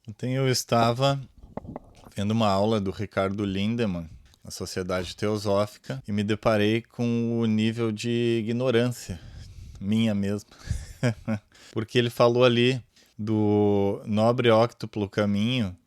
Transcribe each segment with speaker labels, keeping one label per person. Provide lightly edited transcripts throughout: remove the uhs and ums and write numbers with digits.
Speaker 1: Ontem eu estava vendo uma aula do Ricardo Lindemann, na Sociedade Teosófica, e me deparei com o nível de ignorância, minha mesmo. Porque ele falou ali do nobre óctuplo caminho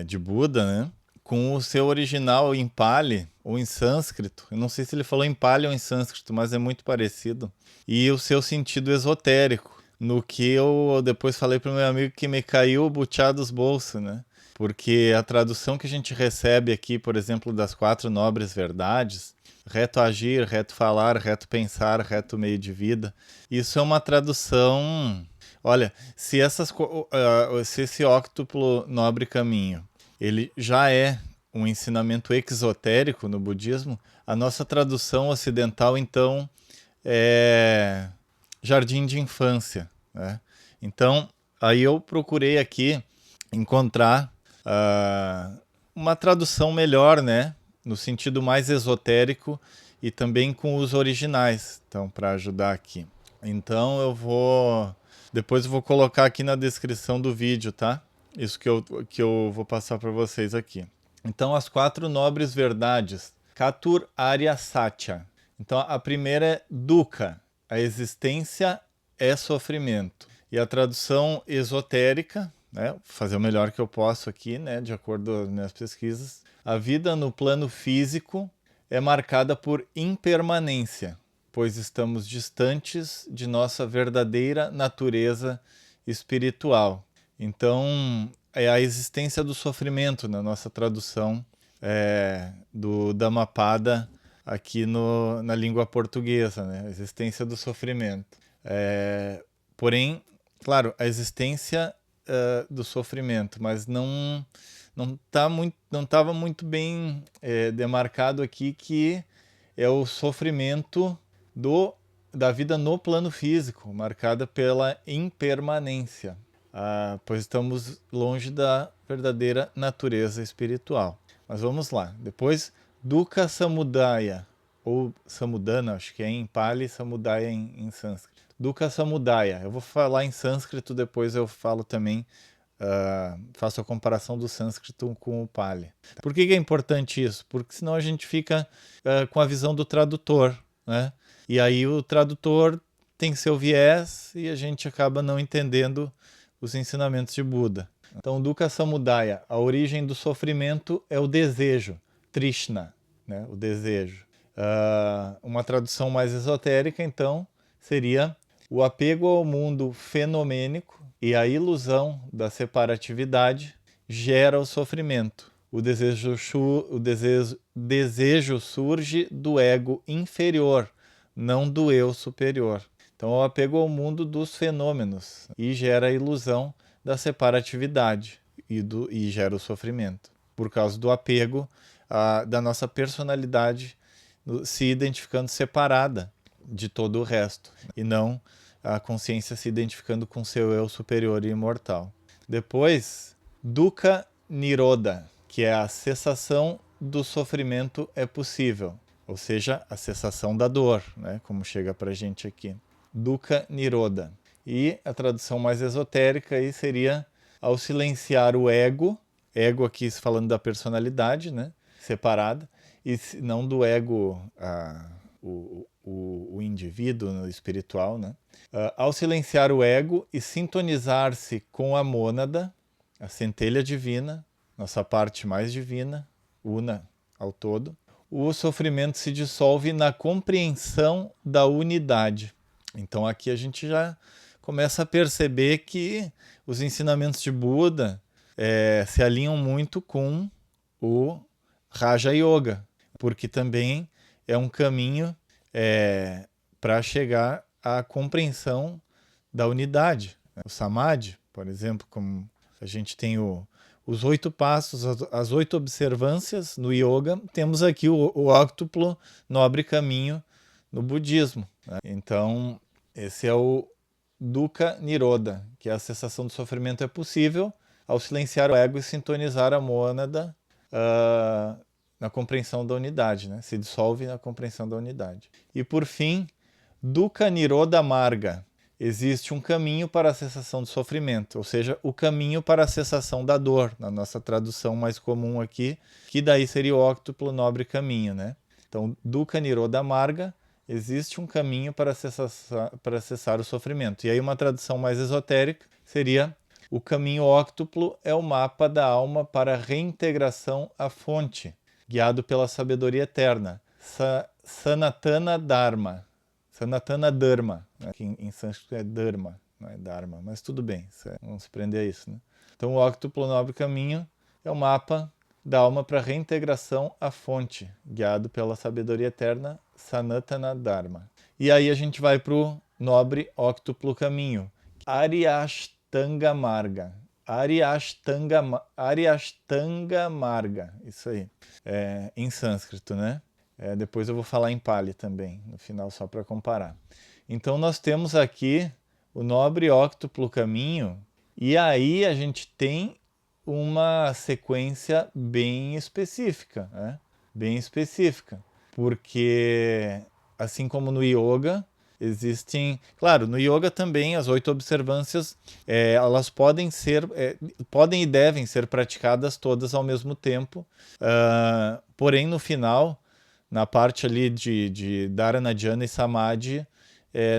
Speaker 1: de Buda, né? Com o seu original em Pali ou em sânscrito. Eu não sei se ele falou em Pali ou em sânscrito, mas é muito parecido. E o seu sentido esotérico. No que eu depois falei para o meu amigo que me caiu o butiá dos bolsos, né? Porque a tradução que a gente recebe aqui, por exemplo, das quatro nobres verdades, reto agir, reto falar, reto pensar, reto meio de vida, isso é uma tradução. Olha, se esse óctuplo nobre caminho ele já é um ensinamento exotérico no budismo, a nossa tradução ocidental então é jardim de infância, né? Então, aí eu procurei aqui encontrar uma tradução melhor, né? No sentido mais esotérico e também com os originais, então, para ajudar aqui. Então, depois eu vou colocar aqui na descrição do vídeo, tá? Isso que eu vou passar para vocês aqui. Então, as quatro nobres verdades. Catur Arya Satya. Então, a primeira é dukkha. A existência é sofrimento. E a tradução esotérica, né, vou fazer o melhor que eu posso aqui, né, de acordo com as minhas pesquisas. A vida no plano físico é marcada por impermanência, pois estamos distantes de nossa verdadeira natureza espiritual. Então, é a existência do sofrimento na nossa tradução do Dhammapada aqui na língua portuguesa, né? A existência do sofrimento. Porém, claro, a existência do sofrimento, mas não estava muito bem demarcado aqui que é o sofrimento da vida no plano físico, marcada pela impermanência, pois estamos longe da verdadeira natureza espiritual. Mas vamos lá. Depois, Dukkha Samudaya, ou Samudana, acho que é em Pali, Samudaya em sânscrito. Dukkha Samudaya. Eu vou falar em sânscrito, depois eu falo também, faço a comparação do sânscrito com o Pali. Por que é importante isso? Porque senão a gente fica com a visão do tradutor, né? E aí o tradutor tem seu viés e a gente acaba não entendendo os ensinamentos de Buda. Então, Dukkha Samudaya, a origem do sofrimento é o desejo, Trishna, né? O desejo. Uma tradução mais esotérica, então, seria o apego ao mundo fenomênico e a ilusão da separatividade gera o sofrimento. O desejo surge do ego inferior, não do eu superior. Então, o apego ao mundo dos fenômenos e gera a ilusão da separatividade e gera o sofrimento. Por causa do apego da nossa personalidade se identificando separada de todo o resto e não a consciência se identificando com seu eu superior e imortal. Depois, Dukkha Nirodha, que é a cessação do sofrimento é possível, ou seja, a cessação da dor, né, como chega para a gente aqui. Dukkha Nirodha. E a tradução mais esotérica aí seria ao silenciar o ego aqui falando da personalidade, né, separada, e não do ego, o indivíduo espiritual, né? Ao silenciar o ego e sintonizar-se com a mônada, a centelha divina, nossa parte mais divina, una ao todo, o sofrimento se dissolve na compreensão da unidade. Então aqui a gente já começa a perceber que os ensinamentos de Buda se alinham muito com o Raja Yoga, porque também é um caminho para chegar à compreensão da unidade. O Samadhi, por exemplo, como a gente tem os 8 passos, as 8 observâncias no yoga, temos aqui o óctuplo nobre caminho no budismo, né? Então, esse é o Dukkha Nirodha, que é a cessação do sofrimento é possível ao silenciar o ego e sintonizar a mônada na compreensão da unidade, né? Se dissolve na compreensão da unidade. E por fim, Dukkha Nirodha Marga, existe um caminho para a cessação do sofrimento, ou seja, o caminho para a cessação da dor, na nossa tradução mais comum aqui, que daí seria o óctuplo nobre caminho, né? Então, dukkha nirodha marga, existe um caminho para cessar o sofrimento. E aí uma tradução mais esotérica seria: o caminho óctuplo é o mapa da alma para a reintegração à fonte, guiado pela sabedoria eterna. Sanatana Dharma. Sanatana Dharma, né? Que em sânscrito é Dharma, não é Dharma, mas tudo bem, vamos se prender a isso, né? Então o óctuplo nobre caminho é o mapa da alma para reintegração à fonte, guiado pela sabedoria eterna, Sanatana Dharma. E aí a gente vai para o nobre óctuplo caminho, Aryashtanga Marga. Aryashtanga Marga, isso aí, em sânscrito, né? Depois eu vou falar em Pali também, no final, só para comparar. Então nós temos aqui o nobre óctuplo caminho, e aí a gente tem uma sequência bem específica, né? Bem específica, porque assim como no yoga, existem... Claro, no yoga também as 8 observâncias, elas podem e devem ser praticadas todas ao mesmo tempo, porém no final, na parte ali de Dharana, Dhyana e Samadhi,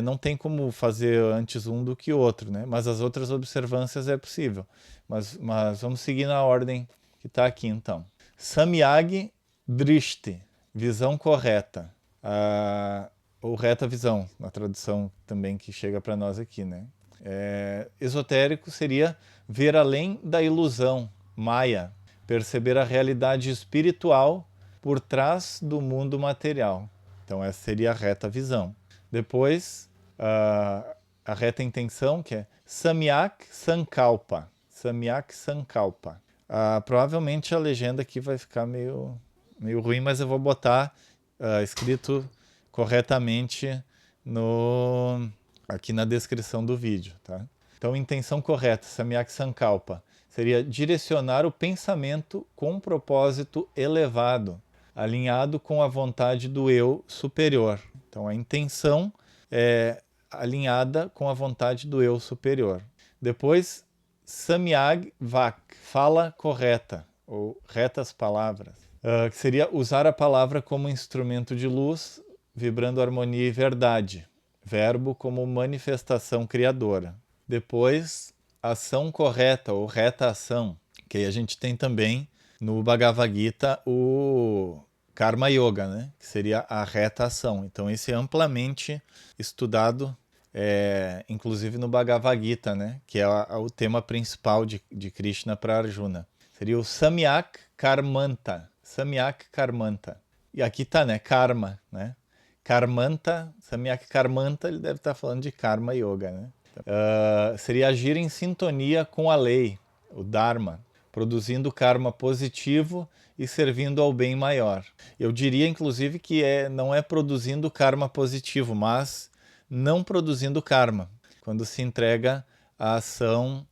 Speaker 1: não tem como fazer antes um do que outro, né? Mas as outras observâncias é possível. Mas vamos seguir na ordem que está aqui, então. Samyag Drishti, visão correta. Ou reta visão, na tradução também que chega para nós aqui, né? Esotérico seria ver além da ilusão, Maya, perceber a realidade espiritual por trás do mundo material. Então essa seria a reta visão. Depois, a reta intenção, que é Samyak Sankalpa. Samyak Sankalpa. Provavelmente a legenda aqui vai ficar meio ruim, mas eu vou botar escrito corretamente aqui na descrição do vídeo, tá? Então, intenção correta, Samyak Sankalpa, seria direcionar o pensamento com um propósito elevado, alinhado com a vontade do eu superior. Então, a intenção é alinhada com a vontade do eu superior. Depois, Samyag Vak, fala correta, ou retas palavras, que seria usar a palavra como instrumento de luz, vibrando harmonia e verdade. Verbo como manifestação criadora. Depois, ação correta, ou reta ação, que aí a gente tem também no Bhagavad Gita o Karma Yoga, né? Que seria a reta ação. Então esse é amplamente estudado, inclusive no Bhagavad Gita, né? Que é o tema principal de Krishna para Arjuna. Seria o Samyak Karmanta. Samyak Karmanta. E aqui tá, né? Karma, né? Karmanta, Samyak Karmanta, ele deve estar falando de Karma Yoga, né? Seria agir em sintonia com a lei, o Dharma, produzindo karma positivo e servindo ao bem maior. Eu diria, inclusive, que não é produzindo karma positivo, mas não produzindo karma, quando se entrega a ação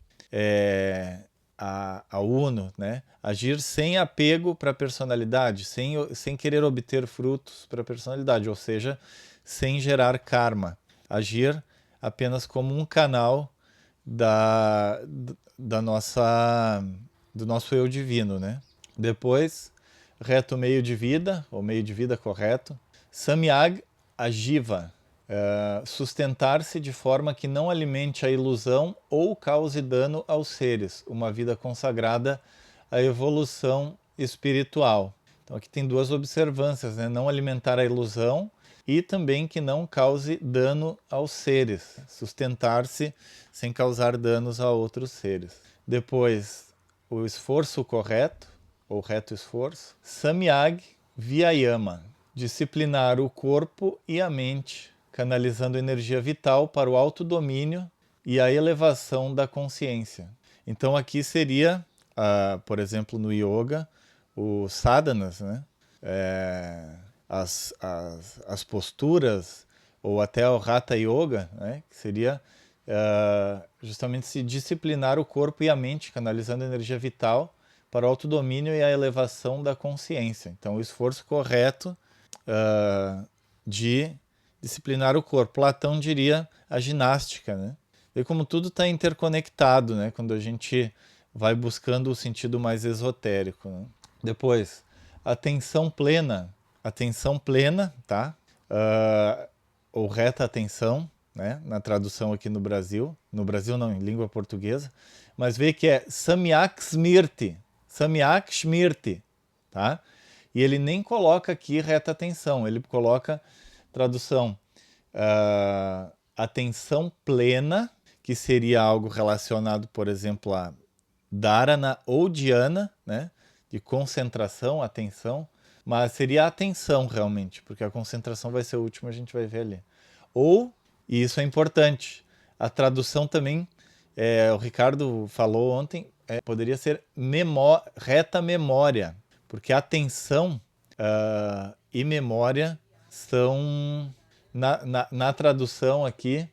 Speaker 1: a uno, né? Agir sem apego para a personalidade, sem querer obter frutos para a personalidade, ou seja, sem gerar karma. Agir apenas como um canal do nosso eu divino, né? Depois, reto meio de vida, ou meio de vida correto. Samyag Ajiva, sustentar-se de forma que não alimente a ilusão ou cause dano aos seres, uma vida consagrada à evolução espiritual. Então aqui tem 2 observâncias, né? Não alimentar a ilusão e também que não cause dano aos seres, sustentar-se sem causar danos a outros seres. Depois, o esforço correto, ou reto esforço. Samyag Vyayama, disciplinar o corpo e a mente, canalizando energia vital para o autodomínio e a elevação da consciência. Então aqui seria, por exemplo, no yoga, os sadhanas, né? As posturas, ou até o Hatha Yoga, né? Que seria justamente se disciplinar o corpo e a mente, canalizando energia vital para o autodomínio e a elevação da consciência. Então, o esforço correto de disciplinar o corpo. Platão diria a ginástica, né? Vê como tudo está interconectado, né? Quando a gente vai buscando o sentido mais esotérico, né? Depois, atenção plena, tá? Ou reta atenção, né? Na tradução aqui no Brasil não, em língua portuguesa, mas vê que é samyak smrti, tá? E ele nem coloca aqui reta atenção, ele coloca tradução atenção plena, que seria algo relacionado, por exemplo, a dharana ou dhyana, né? De concentração, atenção, mas seria a atenção realmente, porque a concentração vai ser o último, a gente vai ver ali. Ou, e isso é importante, a tradução também, o Ricardo falou ontem, poderia ser reta memória, porque atenção e memória são, na tradução aqui,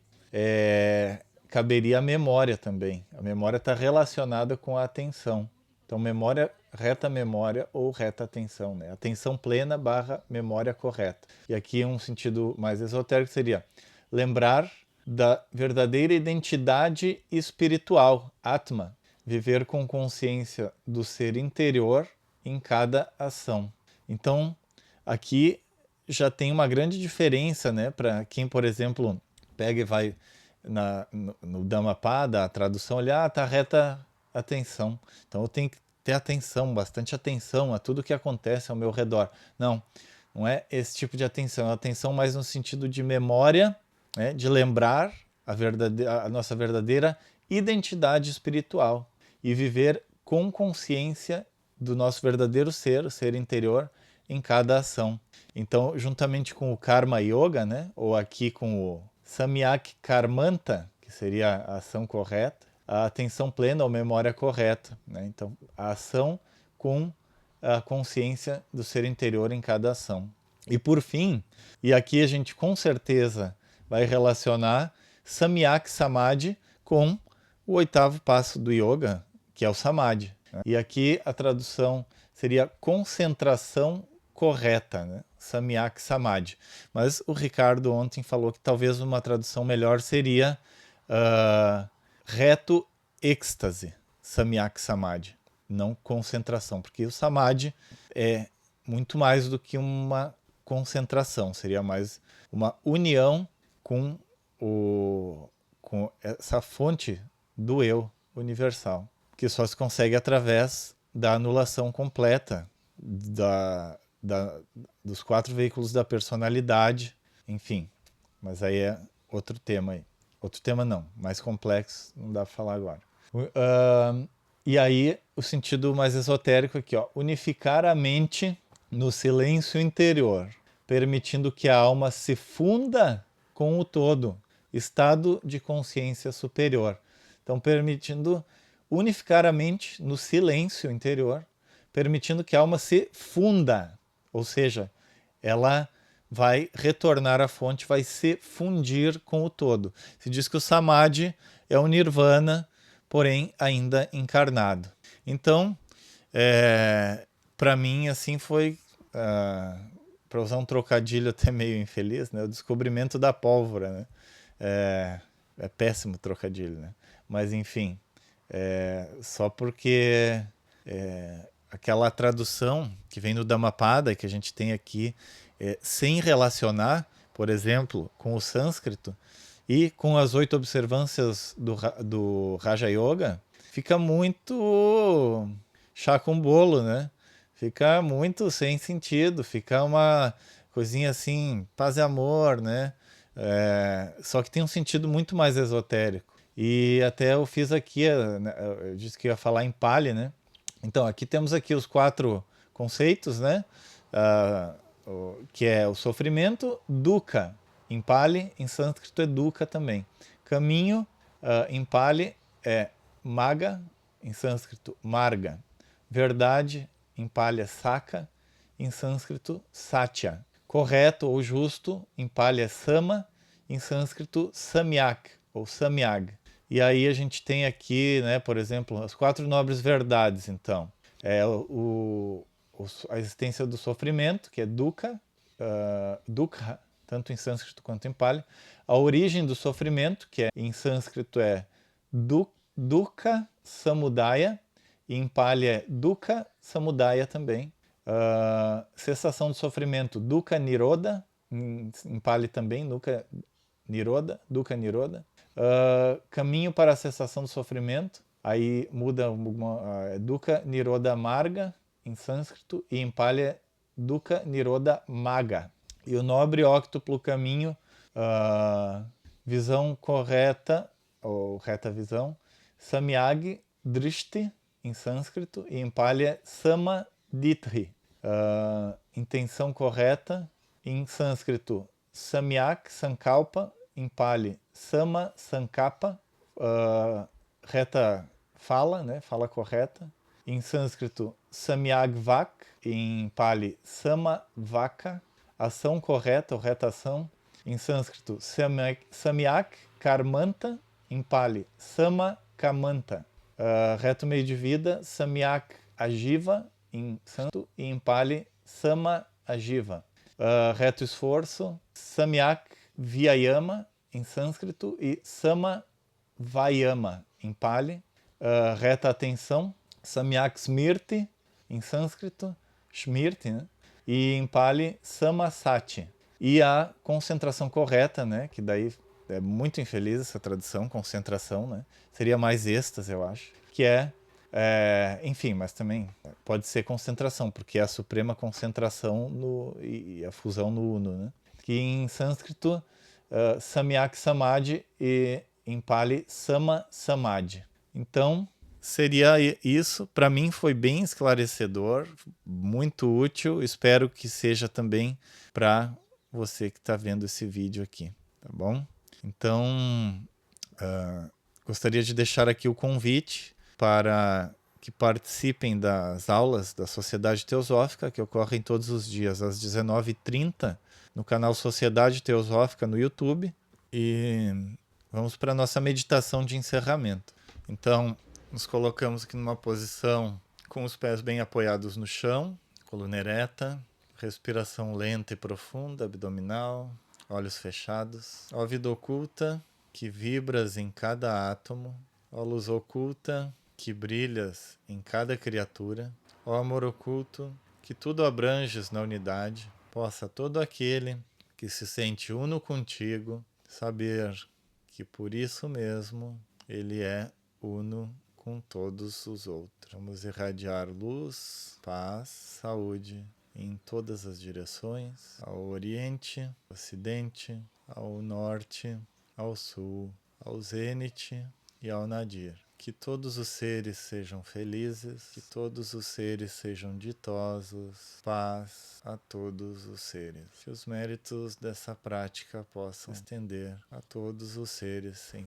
Speaker 1: caberia a memória também. A memória está relacionada com a atenção. Então, memória, reta memória ou reta atenção, né? Atenção plena / memória correta. E aqui um sentido mais esotérico seria lembrar da verdadeira identidade espiritual, Atma, viver com consciência do ser interior em cada ação. Então, aqui já tem uma grande diferença, né, para quem, por exemplo, pega e vai no Dhammapada, a tradução, olha, tá reta atenção. Então eu tenho que ter atenção, bastante atenção a tudo que acontece ao meu redor. Não é esse tipo de atenção, é atenção mais no sentido de memória, né, de lembrar a nossa verdadeira identidade espiritual e viver com consciência do nosso verdadeiro ser, o ser interior, em cada ação. Então, juntamente com o Karma Yoga, né, ou aqui com o Samyak Karmanta, que seria a ação correta, a atenção plena ou memória correta, né? Então, a ação com a consciência do ser interior em cada ação. E por fim, e aqui a gente com certeza vai relacionar Samyak Samadhi com o 8º passo do yoga, que é o Samadhi, né? E aqui a tradução seria concentração correta, né? Samyak Samadhi. Mas o Ricardo ontem falou que talvez uma tradução melhor seria reto êxtase, Samyak Samadhi, não concentração, porque o Samadhi é muito mais do que uma concentração, seria mais uma união com essa fonte do eu universal, que só se consegue através da anulação completa dos 4 veículos da personalidade, enfim. Mas aí é outro tema aí. Outro tema não, mais complexo, não dá para falar agora. E aí o sentido mais esotérico aqui, ó, unificar a mente no silêncio interior, permitindo que a alma se funda com o todo, estado de consciência superior. Então, permitindo unificar a mente no silêncio interior, permitindo que a alma se funda, ou seja, ela vai retornar à fonte, vai se fundir com o todo. Se diz que o Samadhi é o Nirvana, porém ainda encarnado. Então, para mim, assim foi, para usar um trocadilho até meio infeliz, né, o descobrimento da pólvora, né? É péssimo trocadilho, né? Mas enfim, só porque aquela tradução que vem no Dhammapada, que a gente tem aqui, sem relacionar, por exemplo, com o sânscrito e com as 8 observâncias do Raja Yoga, fica muito chá com bolo, né? Fica muito sem sentido, fica uma coisinha assim, paz e amor, né? Só que tem um sentido muito mais esotérico. E até eu fiz aqui, eu disse que ia falar em Pali, né? Então, aqui temos aqui os 4 conceitos, né? Que é o sofrimento, dukkha, em Pali, em sânscrito é dukkha também. Caminho, em Pali é magga, em sânscrito marga. Verdade, em Pali é sakha, em sânscrito satya. Correto ou justo, em Pali é sama, em sânscrito samyak ou samyag. E aí a gente tem aqui, né, por exemplo, as 4 nobres verdades, então. A existência do sofrimento, que é dukkha, tanto em sânscrito quanto em Pali. A origem do sofrimento, que em sânscrito é dukkha samudaya, e em Pali é dukkha samudaya também. Cessação do sofrimento, dukkha nirodha, em Pali também, dukkha nirodha. Caminho para a cessação do sofrimento, aí muda dukkha nirodha marga em sânscrito, e em Pali é dukkha nirodha magga. E o nobre óctuplo caminho, visão correta, ou reta visão, samyag drishti em sânscrito, e em Pali é samadhiti. Intenção correta, em sânscrito samyak sankalpa, em Pali sama sankappa, reta fala, né, fala correta. Em sânscrito samyak vak, em Pali sama vaka, ação correta ou reta ação. Em sânscrito samyak karmanta, em Pali sama kamanta. Reto meio de vida, samyak ajiva, em sânscrito, e em Pali sama ajiva. Reto esforço, samyak vyayama, em sânscrito, e sama vayama, em Pali. Reta atenção, samyak smriti, em sânscrito, smriti, né? E em Pali, samasati. E a concentração correta, né? Que daí é muito infeliz essa tradução, concentração, né? Seria mais êxtase, eu acho. Que enfim, mas também pode ser concentração, porque é a suprema concentração e a fusão no uno, né? Que em sânscrito, samyak samadhi, e em Pali, sama samadhi. Então, seria isso. Para mim foi bem esclarecedor, muito útil. Espero que seja também para você que está vendo esse vídeo aqui, tá bom? Então, gostaria de deixar aqui o convite para que participem das aulas da Sociedade Teosófica, que ocorrem todos os dias às 19h30 no canal Sociedade Teosófica no YouTube. E vamos para a nossa meditação de encerramento. Então, nos colocamos aqui numa posição com os pés bem apoiados no chão, coluna ereta, respiração lenta e profunda, abdominal, olhos fechados. Ó vida oculta, que vibras em cada átomo. Ó luz oculta, que brilhas em cada criatura. Ó amor oculto, que tudo abranges na unidade. Possa todo aquele que se sente uno contigo saber que por isso mesmo ele é uno com todos os outros. Vamos irradiar luz, paz, saúde em todas as direções, ao oriente, ao ocidente, ao norte, ao sul, ao zênite e ao nadir. Que todos os seres sejam felizes, que todos os seres sejam ditosos, paz a todos os seres. Que os méritos dessa prática possam estender a todos os seres sem